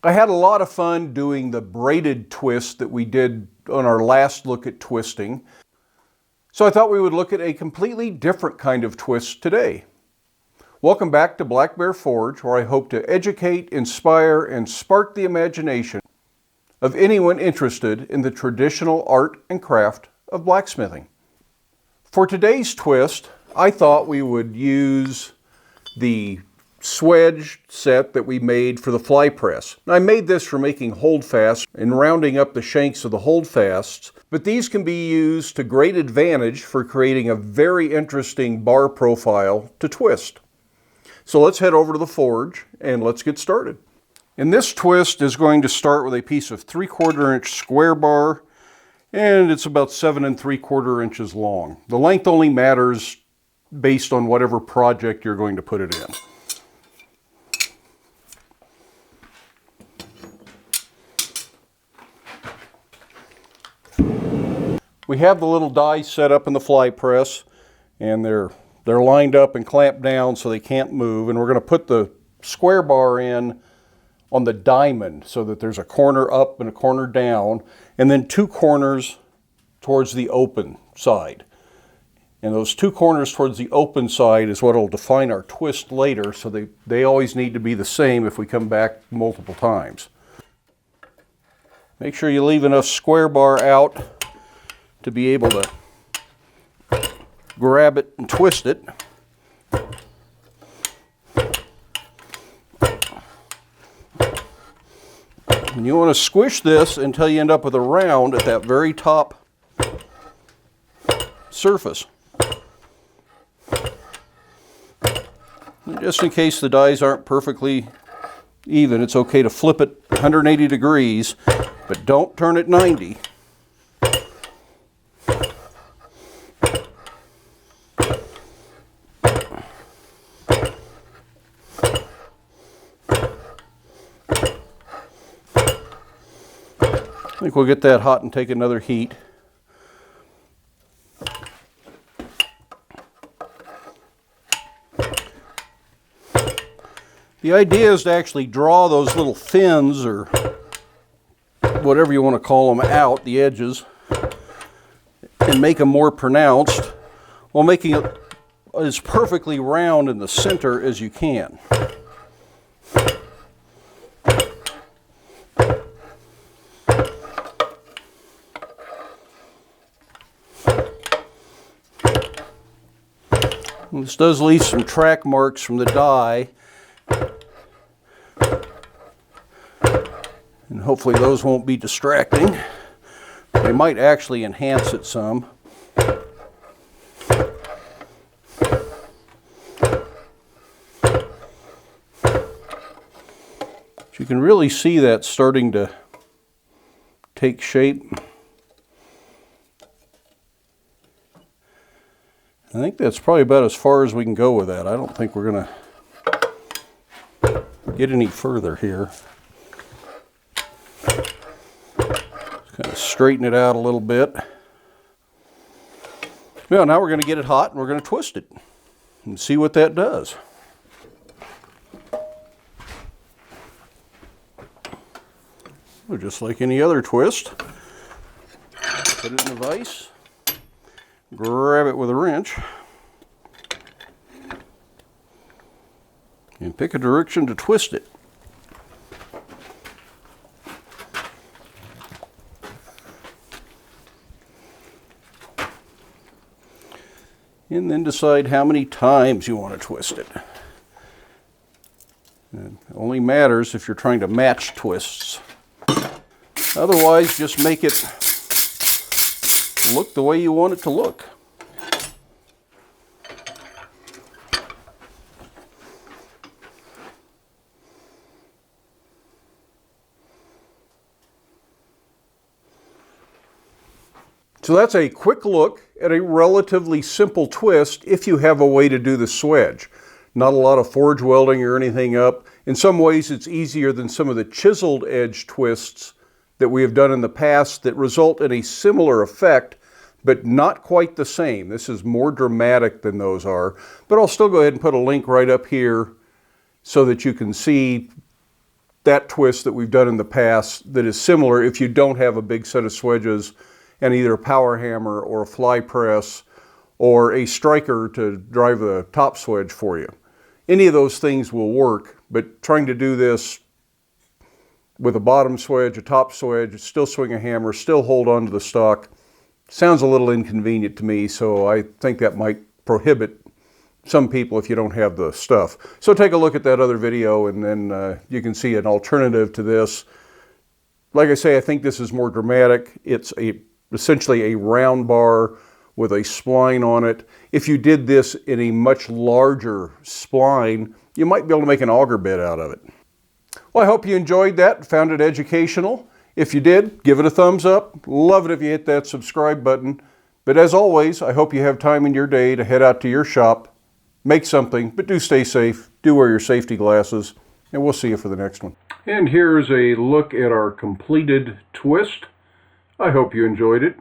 I had a lot of fun doing the braided twist that we did on our last look at twisting. So I thought we would look at a completely different kind of twist today. Welcome back to Black Bear Forge, where I hope to educate, inspire, and spark the imagination of anyone interested in the traditional art and craft of blacksmithing. For today's twist, I thought we would use the swage set that we made for the fly press. Now, I made this for making holdfasts and rounding up the shanks of the holdfasts, but these can be used to great advantage for creating a very interesting bar profile to twist. So let's head over to the forge and let's get started. And this twist is going to start with a piece of 3/4 inch square bar, and it's about 7 3/4 inches long. The length only matters based on whatever project you're going to put it in. We have the little dies set up in the fly press, and they're lined up and clamped down so they can't move, and we're going to put the square bar in on the diamond so that there's a corner up and a corner down, and then 2 corners towards the open side. And those 2 corners towards the open side is what will define our twist later, so they always need to be the same if we come back multiple times. Make sure you leave enough square bar out to be able to grab it and twist it. And you want to squish this until you end up with a round at that very top surface. And just in case the dies aren't perfectly even, it's okay to flip it 180 degrees, but don't turn it 90. I think we'll get that hot and take another heat. The idea is to actually draw those little fins, or whatever you want to call them, out the edges and make them more pronounced while making it as perfectly round in the center as you can. This does leave some track marks from the die, and hopefully those won't be distracting. They might actually enhance it some. But you can really see that starting to take shape. I think that's probably about as far as we can go with that. I don't think we're going to get any further here. Just kind of straighten it out a little bit. Well, now we're going to get it hot and we're going to twist it and see what that does. So just like any other twist, put it in the vise. Grab it with a wrench and pick a direction to twist it. And then decide how many times you want to twist it. It only matters if you're trying to match twists. Otherwise, just make it look the way you want it to look. So that's a quick look at a relatively simple twist if you have a way to do the swage. Not a lot of forge welding or anything up. In some ways it's easier than some of the chiseled edge twists that we have done in the past that result in a similar effect, but not quite the same. This is more dramatic than those are, but I'll still go ahead and put a link right up here so that you can see that twist that we've done in the past that is similar if you don't have a big set of swedges and either a power hammer or a fly press or a striker to drive the top swedge for you. Any of those things will work, but trying to do this with a bottom swedge, a top swedge, still swing a hammer, still hold on to the stock, sounds a little inconvenient to me, so I think that might prohibit some people if you don't have the stuff. So take a look at that other video and then you can see an alternative to this. Like I say, I think this is more dramatic. It's essentially a round bar with a spline on it. If you did this in a much larger spline, you might be able to make an auger bed out of it. Well, I hope you enjoyed that, found it educational. If you did, give it a thumbs up. Love it if you hit that subscribe button. But as always, I hope you have time in your day to head out to your shop, make something, but do stay safe, do wear your safety glasses, and we'll see you for the next one. And here's a look at our completed twist. I hope you enjoyed it.